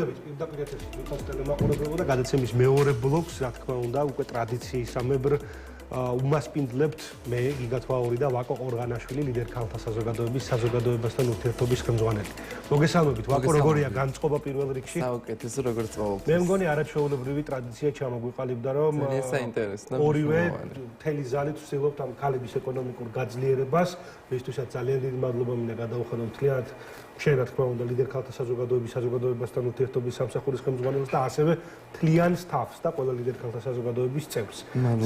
მოვიდებით პირდაპირ ეთერში ვიყავ ტელემაყურებელობა და გადაცემის მეორე ბლოკს, რა თქმა უნდა, უკვე ტრადიციისამებრ უმასპინძლებთ მე გიგათვაური და ვაკო ყორღანაშვილი ლიდერ ქალთა საზოგადოების საზოგადოებასთან ურთიერთობის ხელმძღვანელი. მოგესალმებით, ვაკო, როგორია განწყობა პირველ რიგში? საუკეთესო, როგორც ყოველთვის. მე მგონი არაჩვეულებრივი ტრადიცია ჩამოგვიყალიბდა, რომ ძალიან საინტერესო. ორივე მთელი ზალით ვცდილობთ ამ ქალების ეკონომიკურ გაძლიერებას, მისთვისაც ძალიან დიდი მადლობა მინდა გადაუხადო მთლიანად შენ, რა თქმა უნდა, ლიდერ ქალთა საზოგადოების საზოგადოებასთან ურთიერთობის სამსახურის ხელმძღვანელს და ასევე მთლიან სტაფს და ყველა ლიდერ ქალთა საზოგადოების წევრს.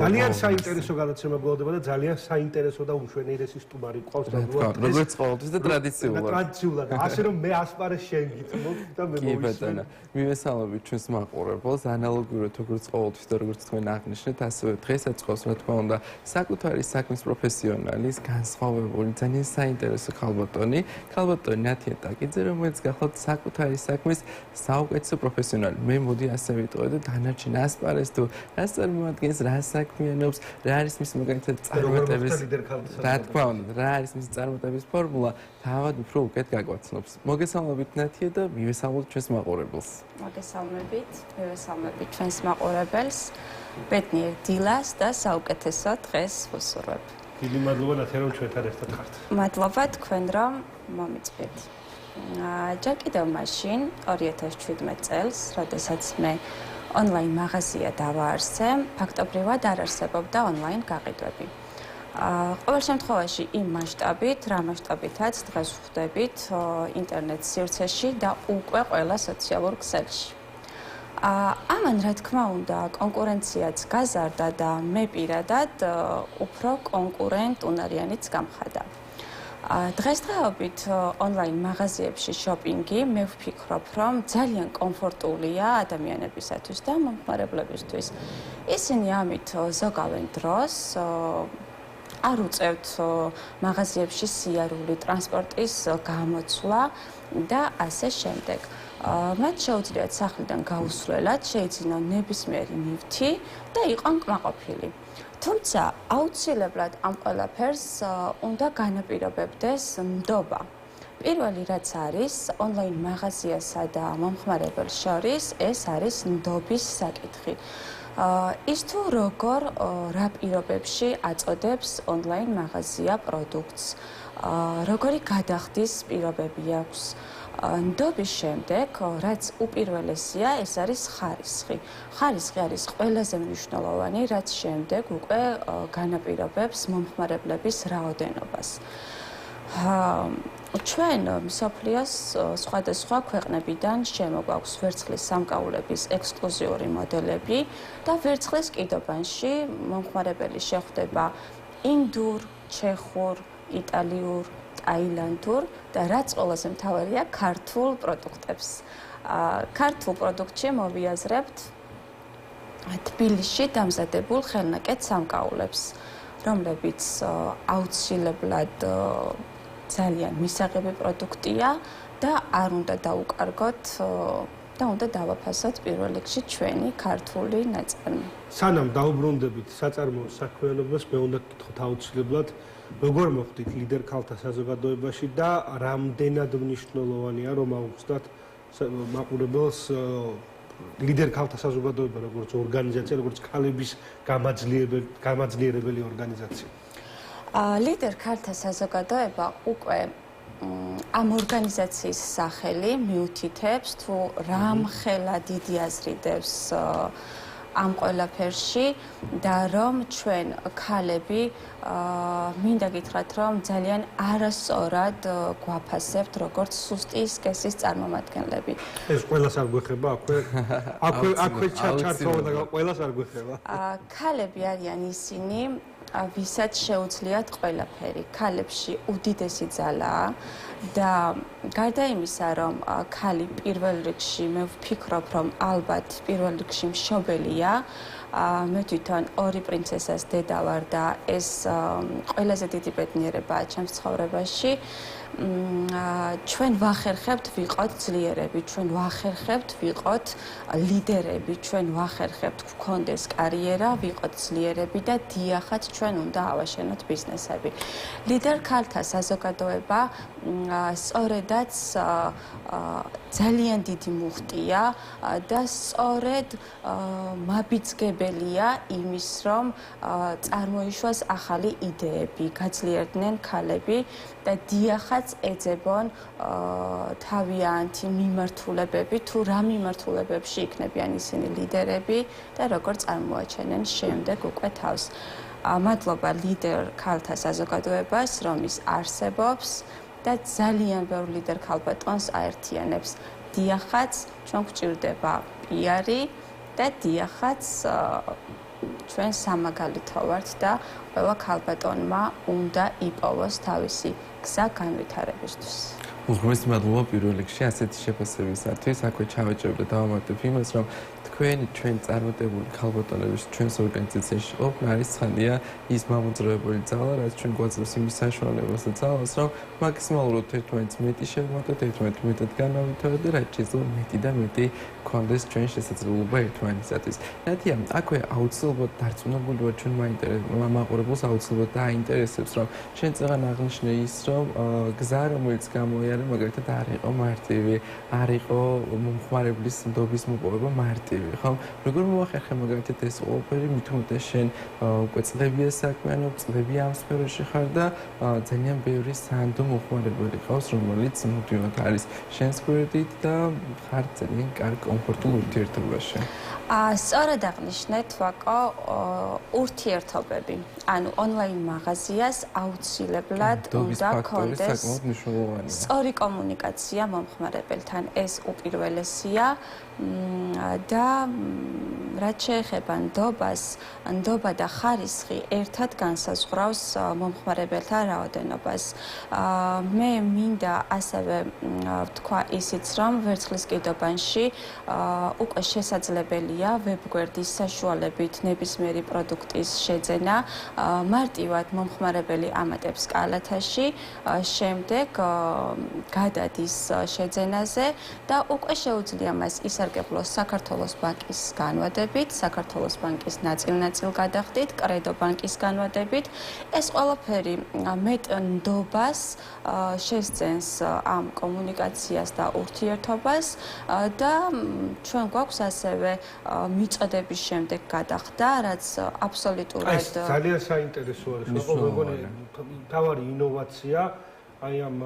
ძალიან საინტერესო გადაცემა გველოდება და ძალიან საინტერესო და უმშვენიერესი სტუმარი გვყავს ნამდვილად. როგორც ყოველთვის და ტრადიციულად. ტრადიციულად. ასე რომ მე ასპარეს შენ გიწმობ და მე მოვისმენ. მივესალმებით ჩვენს მაყურებელს, ანალოგიურად როგორც ყოველთვის და როგორც თქვენ აღნიშნეთ, ასევე დღესაც ყავს, რა თქმა უნდა, საკუთარი საქმის პროფესიონალის, განსხვავებული, ძალიან საინტერესო ქალბატონი ნათია ტაკიძე, რომელიც გახლავთ საკუთარი საქმის საუკეთესო პროფესიონალი. მე მოდი ასე ვიტყოდი და დანარჩენ ასპარეს თუ რას წარმოადგენს, რა საქმიანობს, რა არის მის მაგალითად წარმატების, რა თქმა უნდა, რა არის მის წარმატების ფორმულა, თავად უფრო უკეთ გაგვაცნობს. მოგესალმებით ნათია და მივესალმებით ჩვენს მაყურებელს. მოგესალმებით, მივესალმებით ჩვენს მაყურებელს. ბედნიერ დილას და საუკეთესო დღეს ვუსურვებ. დიდი მადლობა ნათია, რომ ჩვენთან ერთად ხართ. მადლობა თქვენ, რომ მომიწვიეთ. ჯერ კიდევ მაშინ 2017 წელს, როდესაც მე ონლაინ მაღაზია დავაარსე, ფაქტობრივად არ არსებობდა ონლაინ გაყიდვები. ყოველ შემთხვევაში იმ მასშტაბით, რა მასშტაბითაც დღეს ვხვდებით ინტერნეტ სივრცეში და უკვე ყველა სოციალურ ქსელში. ამან, რა თქმა უნდა, კონკურენციაც გაზარდა და მე პირადად უფრო კონკურენტუნარიანიც გამხადა. დღესდღეობით ონლაინ მაღაზიებში შოპინგი მე ვფიქრობ, რომ ძალიან კომფორტულია ადამიანებისათვის და მომხმარებლებისთვის. ისინი ამით ზოგავენ დროს, არ უწევთ მაღაზიებში სიარული, ტრანსპორტის გამოცვლა და ასე შემდეგ. მათ შეუძლიათ სახლიდან გაუსვლელად, შეიძინონ ნებისმიერი ნივთი და იყვნენ კმაყოფილი. თუმცა აუცილებლად ამ ყველაფერს უნდა განაპირობებდეს ნდობა. პირველი რაც არის ონლაინ მაღაზიასა და მომხმარებელს შორის, ეს არის ნდობის საკითხი. ის თუ როგორ რა პირობებში აწოდებს ონლაინ მაღაზია პროდუქტს, როგორი გადახდის პირობები აქვს. ნდობის შემდეგ, რაც უპირველესია, ეს არის ხარისხი. ხარისხი არის ყველაზე მნიშვნელოვანი, რაც შემდეგ უკვე განაპირობებს მომხმარებლების რაოდენობას. ჩვენ მსოფლიოს სხვადასხვა ქვეყნებიდან შემოგვაქვს ვერცხლის სამკაულების ექსკლუზიური მოდელები და ვერცხლის კიდობანში მომხმარებელი შეხვდება ინდურ, ჩეხურ, იტალიურ, ტაილანდურ და რაც ყველაზე მთავარია, ქართულ პროდუქტებს. ქართულ პროდუქტში მოვიაზრებთ თბილისში დამზადებულ ხელნაკეთ სამკაულებს, რომლებიც აუცილებლად ძალიან მისაღები პროდუქტია და არ უნდა დაუკარგოთ და უნდა დავაფასოთ პირველ რიგში ჩვენი ქართული ნაწარმი. სანამ დაუბრუნდებით საწარმოო საქმიანობას, მე უნდა გითხოთ აუცილებლად, როგორ მოხდით ლიდერ ქალთა საზოგადოებაში და რამდენად მნიშვნელოვანია, რომ აუხსნათ მაყურებელს ლიდერ ქალთა საზოგადოება, როგორც ორგანიზაცია, როგორც ქალების გამაძლიერებელი ორგანიზაცია. ლიდერ ქალთა საზოგადოება უკვე ამ ორგანიზაციის სახელი მიუთითებს თუ რამხელა დიდი აზრიდებს ამ ყველაფერში და რომ ჩვენ ქალები მინდა გითხრათ, რომ ძალიან არასწორად გვაფასებთ როგორც სუსტი სქესის წარმომადგენლები. ეს ყველას არ გვეხება, აქვე ჩართვა და ყველას არ გვეხება. ქალები არიან ისინი, ვისაც შეუძლიათ ყველაფერი. ქალებში უდიდესი ძალაა და გარდა იმისა, რომ ქალი პირველ რიგში მე ვფიქრობ, რომ ალბათ პირველ რიგში მშობელია, მე თვითონ ორი პრინცესას დედა ვარ და ეს ყველაზე დიდი ბედნიერებაა ჩემს ცხოვრებაში. ჩვენ ვახერხებთ ვიყოთ ძლიერები, ჩვენ ვახერხებთ ვიყოთ ლიდერები, ჩვენ ვახერხებთ გვქონდეს კარიერა, ვიყოთ ძლიერები და დიახაც ჩვენ უნდა ავაშენოთ ბიზნესები. ლიდერ ქალთა საზოგადოება სწორედაც ძალიან დიდი მუხტია და სწორედ მაბიძგებელია იმის, რომ წარმოიშვას ახალი იდეები, გაძლიერდნენ ქალები და დიახაც ეძებონ თავიანთი მიმართულებები, თუ რა მიმართულებებში იქნებიან ისინი ლიდერები და როგორ წარმოაჩენენ შემდეგ უკვე თავს. მადლობა ლიდერ ქალთა საზოგადოებას, რომ ის არსებობს და ძალიან ბევრ ლიდერ ქალბატონს აერთიანებს. დიახაც ჩვენ გვჭირდება პიარი და დიახაც ჩვენ სამაგალითო ვართ და ყველა ქალბატონმა უნდა იპოვოს თავისი გზა განვითარებისთვის. უღრმეს მადლობა პირველ რიგში ასეთი შეფასებისათვის. აქვე ჩავეჭრებ და დავამატებ იმას, რომ ჩვენ წარმატებული ქალბატონების ჩვენს ორგანიზაციაში ყოფნა არის ცხადია ის მამოძრავებელი ძალა, რაც ჩვენ გვაძლევს იმის საშუალებას და ძალას, რომ მაქსიმალურად ერთმანეთს მეტი შევმატოთ, ერთმანეთს მეტად განავითაროთ და რაც შეიძლება მეტი და მეტი გქონდეს ჩვენ შესაძლებლობა ერთმანეთისათვის. ნათია, აქვე აუცილებლად დარწმუნებული ვარ ჩვენ მაყურებელს აუცილებლად დაინტერესებს, რომ ჩვენ წაღან აღნიშნე ის, რომ გზა რომელიც გამოიარა მაგალითად არ იყო მარტივი, არ იყო მომხმარებლის ნდობის მოპოვება მარტივი. ხო, როგორ მოახერხე მაგალითად ეს ყველაფერი, მით უმეტეს შენ უკვე წლებია საქმიანობ, წლებია ამ სფეროში ხარ და ძალიან ბევრი სანდო მომხმარებელი ყავს, რომელიც მუდმივად არის შენს გვერდით და ხარ ძალიან კარგ კომფორტულ ურთიერთობაში. სწორად აღნიშნეთ, ვაკო, ურთიერთობები. ანუ ონლაინ მაღაზიას აუცილებლად უნდა გქონდეს სწორი კომუნიკაცია მომხმარებელთან. ეს უპირველესია და რაც შეეხება ნდობას, ნდობა და ხარისხი ერთად განსაზღვრავს მომხმარებელთა რაოდენობას. მე მინდა ასევე ვთქვა ისიც, რომ ვერცხლის კიდობანში უკვე შესაძლებელია ვებგვერდის საშუალებით ნებისმიერი პროდუქტის შეძენა. მარტივად მომხმარებელი ამატებს კალათაში, შემდეგ გადადის შეძენაზე და უკვე შეუძლია მას ისარგებლოს საქართველოს ბანკის განვადებით, საქართველოს ბანკის ნაწილ-ნაწილ გადახდით, კრედო ბანკის განვადებით. ეს ყველაფერი მეტ ნდობას შესძენს ამ კომუნიკაციას და ურთიერთობას და ჩვენ გვაქვს ასევე მიწოდების შემდეგ გადახდა, რაც აბსოლუტურად ძალიან საინტერესო არის, მეგონი თავარი ინოვაცია აი ამ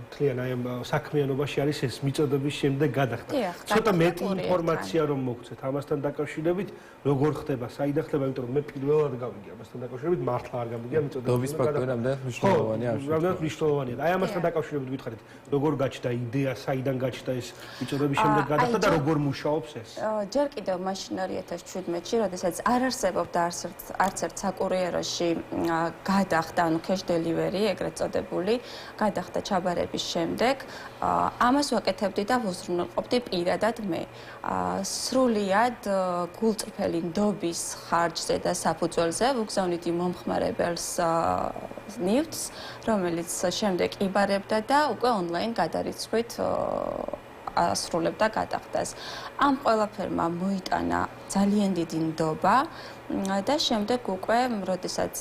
მთლიან აი ამ საქმიანობაში არის ეს მიწოდების შემდეგ გადახდა. ცოტა მეტი ინფორმაცია რომ მოგცეთ ამასთან დაკავშირებით, როგორ ხდება, საიდან ხდება, იმიტომ რომ მე პირველად გავიგე ამასთან დაკავშირებით, მართლა არ გამიგია მიწოდების ფაქტორი რამდენად მნიშვნელოვანია. რამდენად მნიშვნელოვანია. აი ამასთან დაკავშირებით გითხარით, როგორ გაჩნდა იდეა, საიდან გაჩნდა ეს მიწოდების შემდეგ გადახდა და როგორ მუშაობს ეს? ჯერ კიდევ მაშინ 2017-ში, როდესაც არ არსებობდა არც ერთ საკურიეროში გადახდა, ანუ cash delivery, ეგრეთ წოდებული, გადახდა ჩაბარების შემდეგ, ამას ვაკეთებდი და ვუზრუნველყოფდი პირადად მე. სრულიად გულწრფელი ნდობის ხარჯზე და საფუძველზე ვუგზავნიდი მომხმარებელს ნივთს, რომელიც შემდეგ იბარებდა და უკვე ონლაინ გადარიცხვით ასრულებდა გადახდას. ამ ყველაფერმა მოიტანა ძალიან დიდი ნდობა და შემდეგ უკვე, როდესაც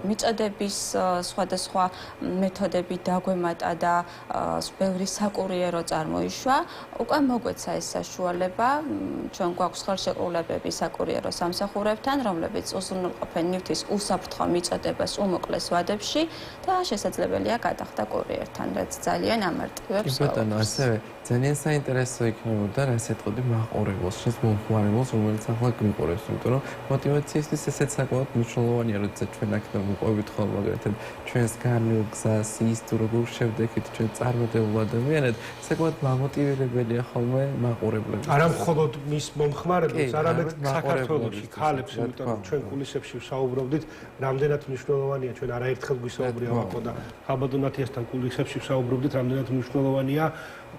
მიწოდების სხვადასხვა მეთოდები დაგვემატა და ბევრი საკურიერო წარმოიშვა, უკვე მოგვეცა ეს საშუალება. ჩვენ გვაქვს ხელშეკრულებები საკურიერო სამსახურებთან, რომლებიც უზრუნველყოფენ ნივთის უსაფრთხო მიწოდებას უმოკლეს ვადებში და შესაძლებელია გადახდა კურიერთან, რაც ძალიან ამარტივებს. ბატონო, ასევე ძალიან საინტერესო იქნებოდა, რაც ეთყოდი მაყურებელს, შენს მომხმარებელს, რომელიც ახლა გვიყურებს, იმიტომ რომ მოტივაციისთვის ესეც საკმაოდ მნიშვნელოვანია, როდესაც ჩვენ აქედან ვუყვებით ხოლმე მაგალითად ჩვენს განვლილ გზას, ის თუ როგორ შევდექით ჩვენ წარმოდებულ ადამიანად, საკმაოდ მამოტივირებელია ხოლმე მაყურებლებს. არა მხოლოდ მის მომხმარებელს, არამედ საქართველოში ქალებს, იმიტომ რომ ჩვენ კულისებში ვსაუბრობდით, რამდენად მნიშვნელოვანია, ჩვენ არაერთხელ გვისაუბრია ვაკო და ხაბადო ნათიასთან კულისებში ვსაუბრობდით, რამდენად მნიშვნელოვანია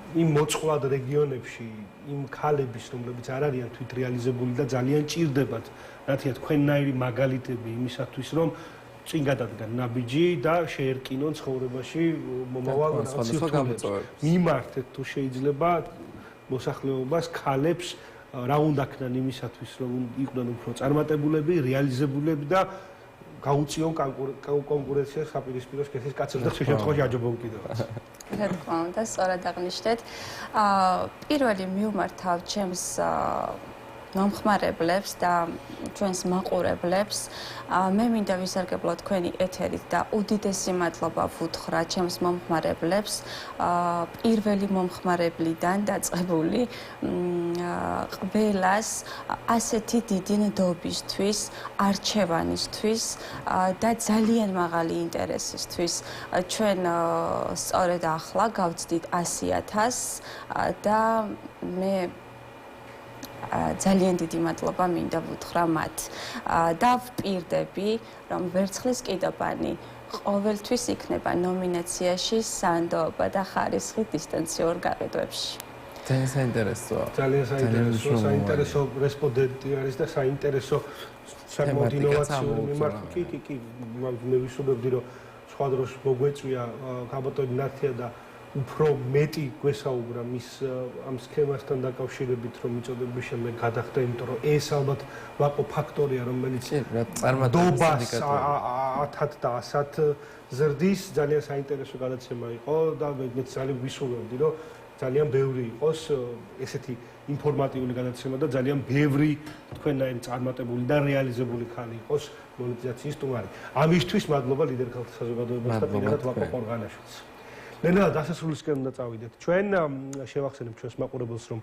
იმ მოწყვლად რეგიონებში იმ ქალების, რომლებიც არ არიან თვითრეალიზებული და ძალიან ჭირდებათ, რათია თქვენნაირი მაგალითები იმისათვის, რომ წინ გადადგან ნაბიჯი და შეერკინონ ცხოვრებაში მომავალ გამოწვევებს. მიმართეთ თუ შეიძლება მოსახლეობას ქალებს რა უნდა ქნან იმისათვის რომ იყვნენ უფრო წარმატებულები, რეალიზებულები და გაუწიონ კონკურენციას საპირისპირო სქესის კაცებს და შემთხვევაში აჯობონ კიდევაც. რა თქმა უნდა, სწორად აღნიშნეთ. პირველი მივმართავ ჩემს მომხმარებლებს და ჩვენს მაყურებლებს. მე მინდა ვისარგებლო თქვენი ეთერით და უდიდესი მადლობა ვუთხრა ჩემს მომხმარებლებს. პირველი მომხმარებლიდან დაწყებული ყველას ასეთი დიდი ნდობისთვის, არჩევანისთვის და ძალიან მაღალი ინტერესისთვის. ჩვენ სწორედ ახლა გავწდით 100,000 და მე ძალიან დიდი მადლობა მინდა ვუთხრა მათ და ვპირდები რომ ვერცხლის კიდობანი ყოველთვის იქნება ნომინაციაში სანდოობა და ხარისხი დისტანციურ გაყიდვებში. ძალიან საინტერესოა. ძალიან საინტერესო რესპონდენტი არის და საინტერესო საკმაოდ ინოვაციური მიმართვა. კი, მე ვისურვებდი რომ სხვა დროს მოგვეწვია კაბოტონი ნათია და უფრო მეტი გვესაუბრა მის ამ სქემასთან დაკავშირებით რომ მიწოდების შემდეგ გადახდა, იმიტომ რომ ეს ალბათ ვაყო ფაქტორია, რომელიც დობას 10-ად და 100-ად ზრდის. ძალიან საინტერესო გადაცემა იყო და მე ძალიან ვისურვებდი რომ ძალიან ბევრი იყოს ესეთი ინფორმატიული გადაცემა და ძალიან ბევრი თქვენნაირი წარმატებული და რეალიზებული ხალი იყოს მონეტიზაციის სტუმარი. ამისთვის მადლობა ლიდერ ქალთა საზოგადოებას და პირადად ვაყო ყორღანაშვილს. ნელა დასასრულისკენ უნდა წავიდეთ. ჩვენ შევახსენებთ ჩვენს მაყურებელს, რომ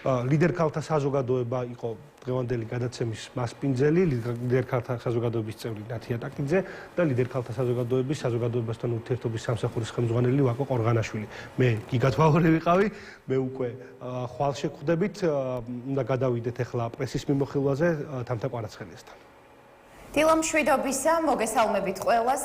ლიდერ ქალთა საზოგადოება იყო დღევანდელი გადაცემის მასპინძელი, ლიდერ ქალთა საზოგადოების წევრი ნათია ტაკიძე და ლიდერ ქალთა საზოგადოების საზოგადოებასთან ურთიერთობის სამსახურის ხელმძღვანელი ვაკო ყორღანაშვილი. მე გიგათ ვაურე ვიყავი, მე უკვე ხვალ შეგხვდებით, უნდა გადავიდეთ ახლა პრესის მიმოხილვაზე თამთა კვარაცხელიასთან. დილამშვიდობისა, მოგესალმებით ყველას.